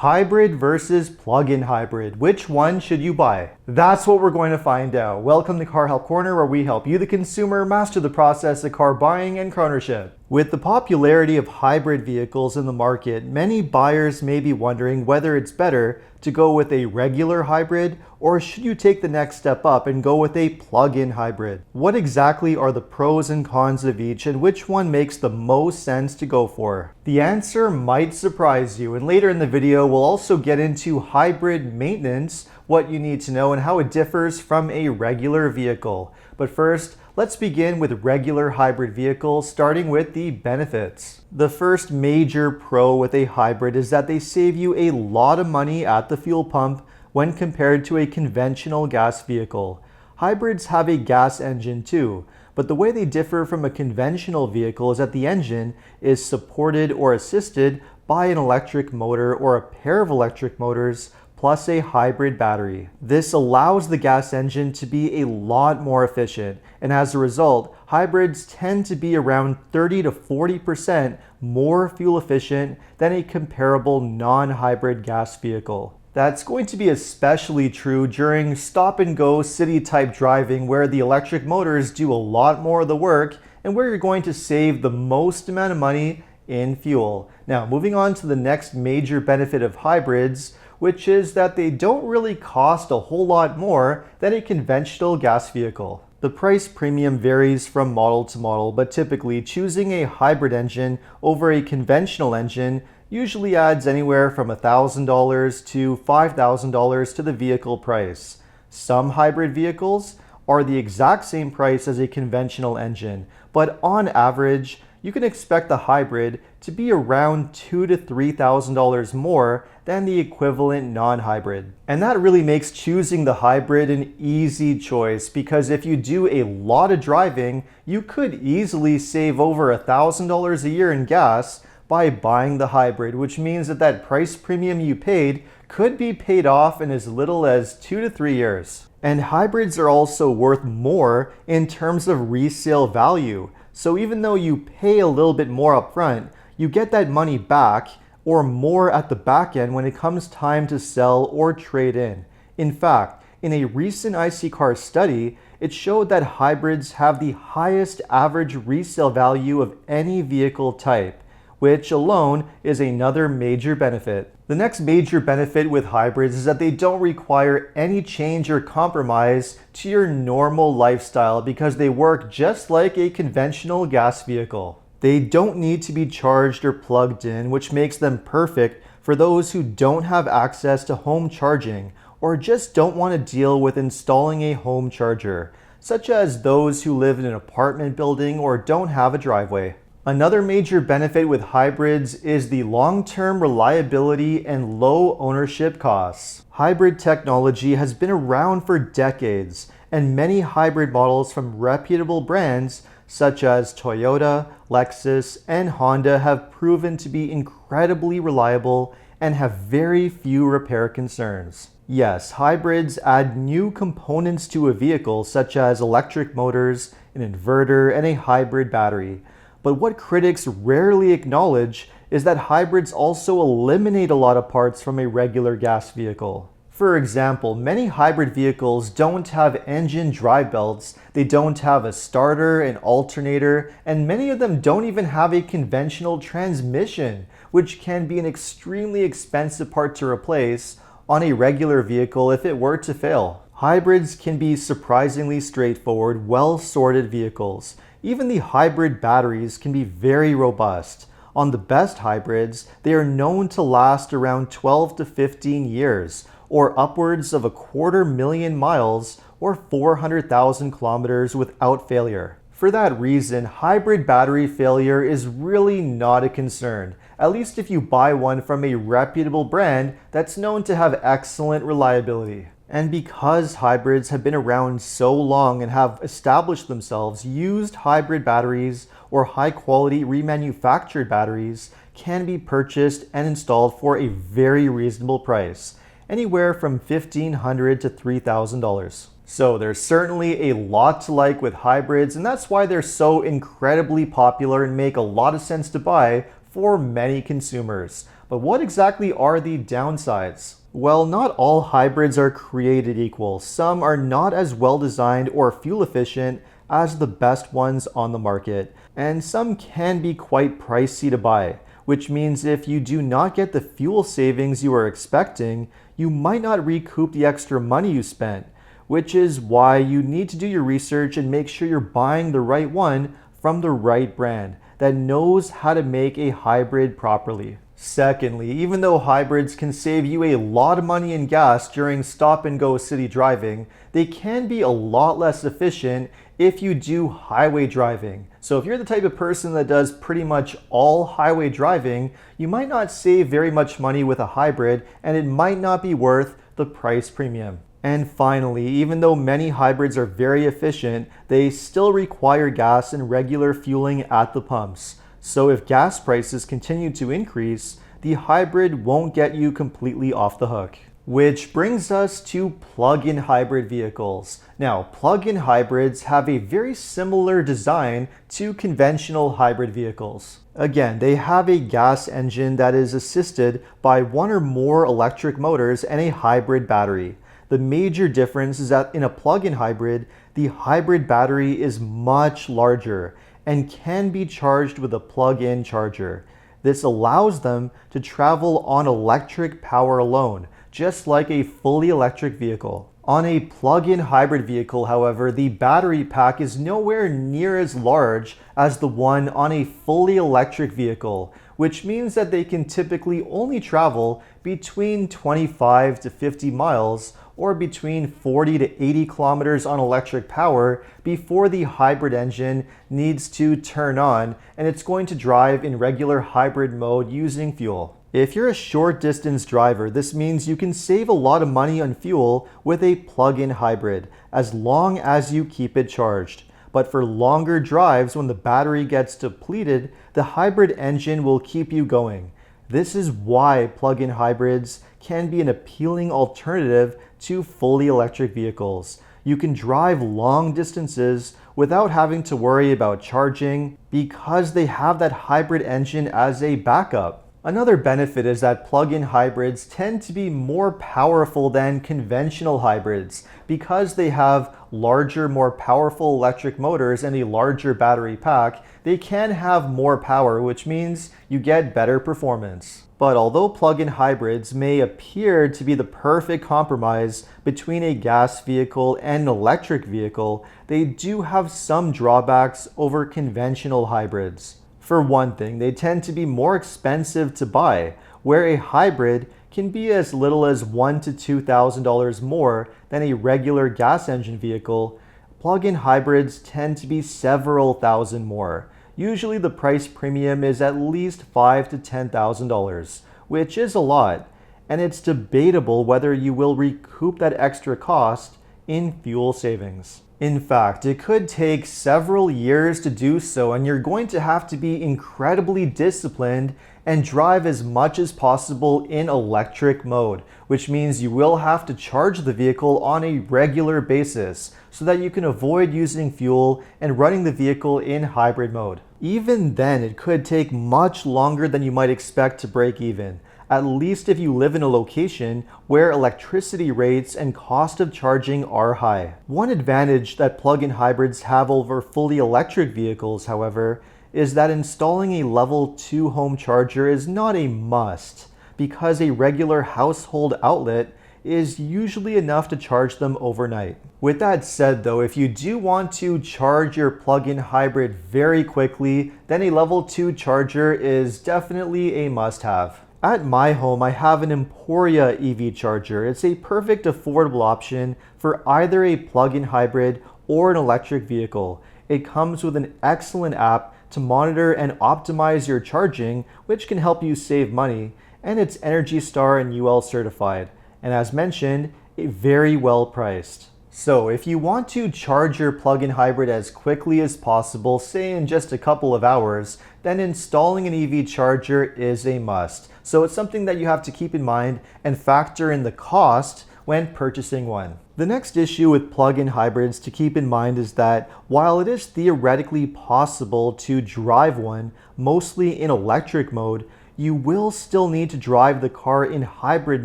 Hybrid versus plug-in hybrid. Which one should you buy? That's what we're going to find out. Welcome to Car Help Corner, where we help you, the consumer, master the process of car buying and car ownership. With the popularity of hybrid vehicles in the market, many buyers may be wondering whether it's better to go with a regular hybrid, or should you take the next step up and go with a plug-in hybrid? What exactly are the pros and cons of each, and which one makes the most sense to go for? The answer might surprise you, and later in the video we'll also get into hybrid maintenance, what you need to know, and how it differs from a regular vehicle. But first, let's begin with regular hybrid vehicles, starting with the benefits. The first major pro with a hybrid is that they save you a lot of money at the fuel pump when compared to a conventional gas vehicle. Hybrids have a gas engine too, but the way they differ from a conventional vehicle is that the engine is supported or assisted by an electric motor or a pair of electric motors plus a hybrid battery. This allows the gas engine to be a lot more efficient, and as a result, hybrids tend to be around 30 to 40% more fuel efficient than a comparable non-hybrid gas vehicle. That's going to be especially true during stop-and-go city-type driving, where the electric motors do a lot more of the work and where you're going to save the most amount of money in fuel. Now, moving on to the next major benefit of hybrids, which is that they don't really cost a whole lot more than a conventional gas vehicle. The price premium varies from model to model, but typically choosing a hybrid engine over a conventional engine usually adds anywhere from $1,000 to $5,000 to the vehicle price. Some hybrid vehicles are the exact same price as a conventional engine, but on average, you can expect the hybrid to be around $2,000 to $3,000 more than the equivalent non-hybrid. And that really makes choosing the hybrid an easy choice, because if you do a lot of driving, you could easily save over $1,000 a year in gas by buying the hybrid, which means that that price premium you paid could be paid off in as little as 2 to 3 years. And hybrids are also worth more in terms of resale value. So even though you pay a little bit more upfront, you get that money back or more at the back end when it comes time to sell or trade in. In fact, in a recent IC Car study, it showed that hybrids have the highest average resale value of any vehicle type, which alone is another major benefit. The next major benefit with hybrids is that they don't require any change or compromise to your normal lifestyle, because they work just like a conventional gas vehicle. They don't need to be charged or plugged in, which makes them perfect for those who don't have access to home charging or just don't want to deal with installing a home charger, such as those who live in an apartment building or don't have a driveway. Another major benefit with hybrids is the long-term reliability and low ownership costs. Hybrid technology has been around for decades, and many hybrid models from reputable brands such as Toyota, Lexus, and Honda have proven to be incredibly reliable and have very few repair concerns. Yes, hybrids add new components to a vehicle, such as electric motors, an inverter, and a hybrid battery. But what critics rarely acknowledge is that hybrids also eliminate a lot of parts from a regular gas vehicle. For example, many hybrid vehicles don't have engine drive belts, they don't have a starter, an alternator, and many of them don't even have a conventional transmission, which can be an extremely expensive part to replace on a regular vehicle if it were to fail. Hybrids can be surprisingly straightforward, well-sorted vehicles. Even the hybrid batteries can be very robust. On the best hybrids, they are known to last around 12 to 15 years, or upwards of 250,000 miles or 400,000 kilometers without failure. For that reason, hybrid battery failure is really not a concern, at least if you buy one from a reputable brand that's known to have excellent reliability. And because hybrids have been around so long and have established themselves, used hybrid batteries or high-quality remanufactured batteries can be purchased and installed for a very reasonable price, anywhere from $1,500 to $3,000. So there's certainly a lot to like with hybrids, and that's why they're so incredibly popular and make a lot of sense to buy for many consumers. But what exactly are the downsides? Well, not all hybrids are created equal. Some are not as well designed or fuel efficient as the best ones on the market, and some can be quite pricey to buy, which means if you do not get the fuel savings you are expecting, you might not recoup the extra money you spent, which is why you need to do your research and make sure you're buying the right one from the right brand that knows how to make a hybrid properly. Secondly, even though hybrids can save you a lot of money in gas during stop-and-go city driving, they can be a lot less efficient if you do highway driving. So if you're the type of person that does pretty much all highway driving, you might not save very much money with a hybrid, and it might not be worth the price premium. And finally, even though many hybrids are very efficient, they still require gas and regular fueling at the pumps. So if gas prices continue to increase, the hybrid won't get you completely off the hook. Which brings us to plug-in hybrid vehicles. Now, plug-in hybrids have a very similar design to conventional hybrid vehicles. Again, they have a gas engine that is assisted by one or more electric motors and a hybrid battery. The major difference is that in a plug-in hybrid, the hybrid battery is much larger and can be charged with a plug-in charger. This allows them to travel on electric power alone, just like a fully electric vehicle. On a plug-in hybrid vehicle, however, the battery pack is nowhere near as large as the one on a fully electric vehicle, which means that they can typically only travel between 25 to 50 miles or between 40 to 80 kilometers on electric power before the hybrid engine needs to turn on and it's going to drive in regular hybrid mode using fuel. If you're a short distance driver, this means you can save a lot of money on fuel with a plug-in hybrid, as long as you keep it charged. But for longer drives, when the battery gets depleted, the hybrid engine will keep you going. This is why plug-in hybrids can be an appealing alternative to fully electric vehicles. You can drive long distances without having to worry about charging because they have that hybrid engine as a backup. Another benefit is that plug-in hybrids tend to be more powerful than conventional hybrids because they have larger, more powerful electric motors and a larger battery pack. They can have more power, which means you get better performance. But although plug-in hybrids may appear to be the perfect compromise between a gas vehicle and an electric vehicle, they do have some drawbacks over conventional hybrids. For one thing, they tend to be more expensive to buy, where a hybrid can be as little as $1,000 to $2,000 more than a regular gas engine vehicle. Plug-in hybrids tend to be several thousand more. Usually the price premium is at least $5,000 to $10,000, which is a lot, and it's debatable whether you will recoup that extra cost in fuel savings. In fact, it could take several years to do so, and you're going to have to be incredibly disciplined and drive as much as possible in electric mode, which means you will have to charge the vehicle on a regular basis so that you can avoid using fuel and running the vehicle in hybrid mode. Even then, it could take much longer than you might expect to break even, at least if you live in a location where electricity rates and cost of charging are high. One advantage that plug-in hybrids have over fully electric vehicles, however, is that installing a level 2 home charger is not a must, because a regular household outlet is usually enough to charge them overnight. With that said though, if you do want to charge your plug-in hybrid very quickly, then a level 2 charger is definitely a must-have. At my home, I have an Emporia EV charger. It's a perfect affordable option for either a plug-in hybrid or an electric vehicle. It comes with an excellent app to monitor and optimize your charging, which can help you save money, and it's Energy Star and UL certified. And as mentioned, very well priced. So if you want to charge your plug-in hybrid as quickly as possible, say in just a couple of hours, then installing an EV charger is a must. So it's something that you have to keep in mind and factor in the cost when purchasing one. The next issue with plug-in hybrids to keep in mind is that while it is theoretically possible to drive one mostly in electric mode, you will still need to drive the car in hybrid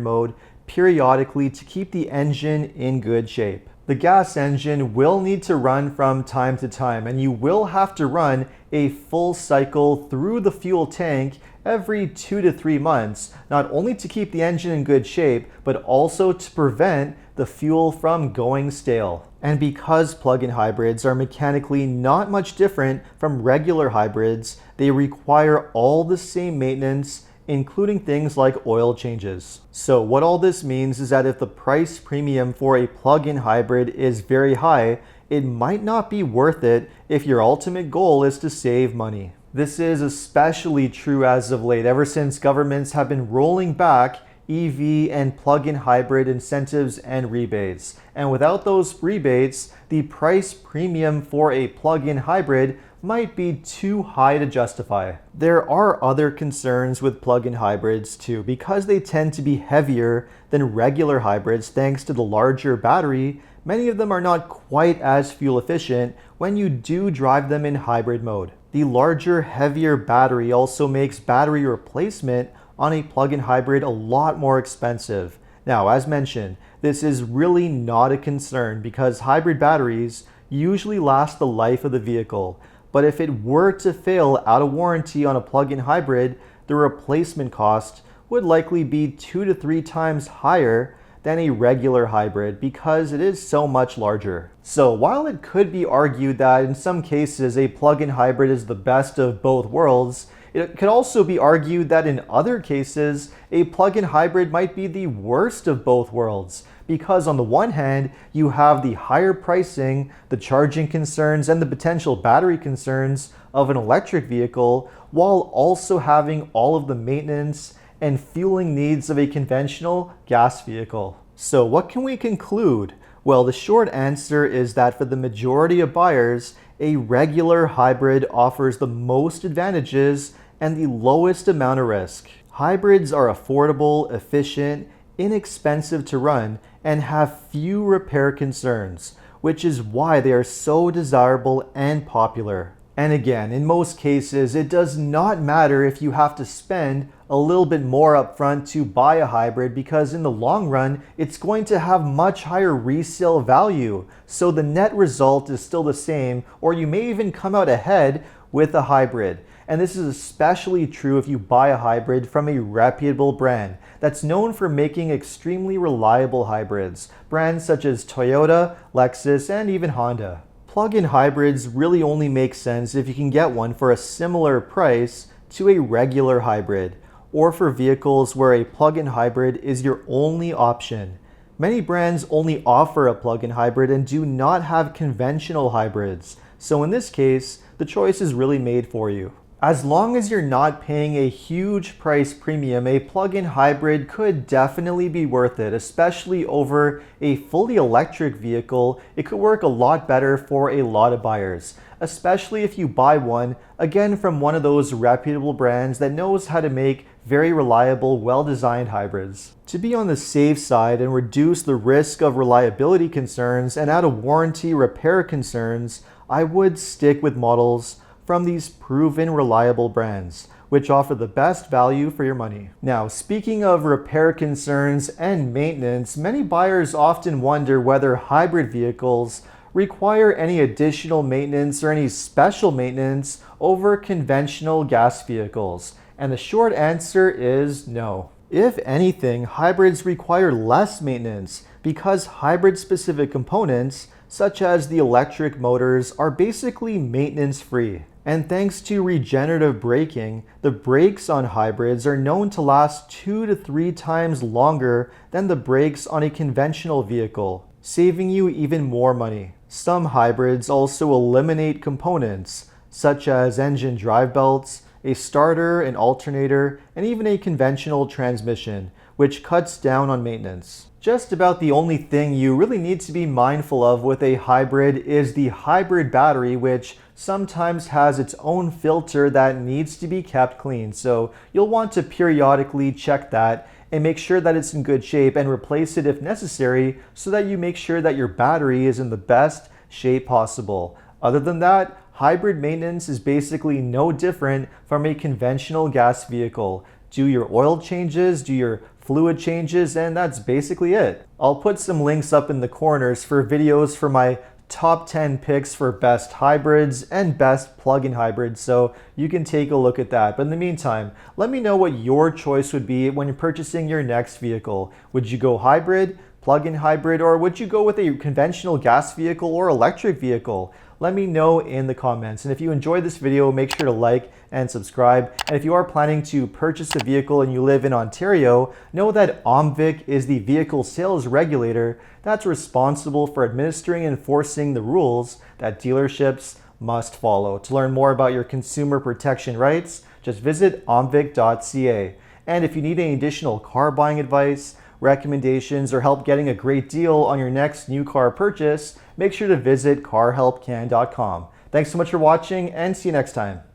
mode periodically to keep the engine in good shape. The gas engine will need to run from time to time, and you will have to run a full cycle through the fuel tank every 2 to 3 months, not only to keep the engine in good shape, but also to prevent the fuel from going stale. And because plug-in hybrids are mechanically not much different from regular hybrids, they require all the same maintenance, including things like oil changes. So what all this means is that if the price premium for a plug-in hybrid is very high, it might not be worth it if your ultimate goal is to save money. This is especially true as of late, ever since governments have been rolling back EV and plug-in hybrid incentives and rebates. And without those rebates, the price premium for a plug-in hybrid might be too high to justify. There are other concerns with plug-in hybrids too, because they tend to be heavier than regular hybrids thanks to the larger battery. Many of them are not quite as fuel efficient when you do drive them in hybrid mode. The larger, heavier battery also makes battery replacement on a plug-in hybrid a lot more expensive. Now, as mentioned, this is really not a concern because hybrid batteries usually last the life of the vehicle. But if it were to fail out of warranty on a plug-in hybrid, the replacement cost would likely be 2 to 3 times higher than a regular hybrid because it is so much larger. So while it could be argued that in some cases a plug-in hybrid is the best of both worlds, it could also be argued that in other cases, a plug-in hybrid might be the worst of both worlds. Because on the one hand, you have the higher pricing, the charging concerns, and the potential battery concerns of an electric vehicle, while also having all of the maintenance and fueling needs of a conventional gas vehicle. So what can we conclude? Well, the short answer is that for the majority of buyers, a regular hybrid offers the most advantages and the lowest amount of risk. Hybrids are affordable, efficient, inexpensive to run, and have few repair concerns, which is why they are so desirable and popular. And again, in most cases, it does not matter if you have to spend a little bit more upfront to buy a hybrid because in the long run, it's going to have much higher resale value. So the net result is still the same, or you may even come out ahead with a hybrid. And this is especially true if you buy a hybrid from a reputable brand that's known for making extremely reliable hybrids, brands such as Toyota, Lexus, and even Honda. Plug-in hybrids really only make sense if you can get one for a similar price to a regular hybrid, or for vehicles where a plug-in hybrid is your only option. Many brands only offer a plug-in hybrid and do not have conventional hybrids, so in this case, the choice is really made for you. As long as you're not paying a huge price premium, a plug-in hybrid could definitely be worth it, especially over a fully electric vehicle. It could work a lot better for a lot of buyers, especially if you buy one, again, from one of those reputable brands that knows how to make very reliable, well-designed hybrids. To be on the safe side and reduce the risk of reliability concerns and out of warranty repair concerns, I would stick with models from these proven reliable brands, which offer the best value for your money. Now, speaking of repair concerns and maintenance, many buyers often wonder whether hybrid vehicles require any additional maintenance or any special maintenance over conventional gas vehicles. And the short answer is no. If anything, hybrids require less maintenance because hybrid-specific components, such as the electric motors, are basically maintenance-free. And thanks to regenerative braking, the brakes on hybrids are known to last 2 to 3 times longer than the brakes on a conventional vehicle, saving you even more money. Some hybrids also eliminate components, such as engine drive belts, a starter, an alternator, and even a conventional transmission, which cuts down on maintenance. Just about the only thing you really need to be mindful of with a hybrid is the hybrid battery, which sometimes has its own filter that needs to be kept clean. So you'll want to periodically check that and make sure that it's in good shape and replace it if necessary so that you make sure that your battery is in the best shape possible. Other than that, hybrid maintenance is basically no different from a conventional gas vehicle. do your oil changes, do your fluid changes, and that's basically it. I'll put some links up in the corners for videos for my top 10 picks for best hybrids and best plug-in hybrids, so you can take a look at that. But in the meantime, let me know what your choice would be when you're purchasing your next vehicle. Would you go hybrid, plug-in hybrid, or would you go with a conventional gas vehicle or electric vehicle? Let me know in the comments. And if you enjoyed this video, make sure to like and subscribe. And if you are planning to purchase a vehicle and you live in Ontario, know that OMVIC is the vehicle sales regulator that's responsible for administering and enforcing the rules that dealerships must follow. To learn more about your consumer protection rights, just visit omvic.ca. And if you need any additional car buying advice, recommendations, or help getting a great deal on your next new car purchase, make sure to visit carhelpcan.com. Thanks so much for watching, and see you next time.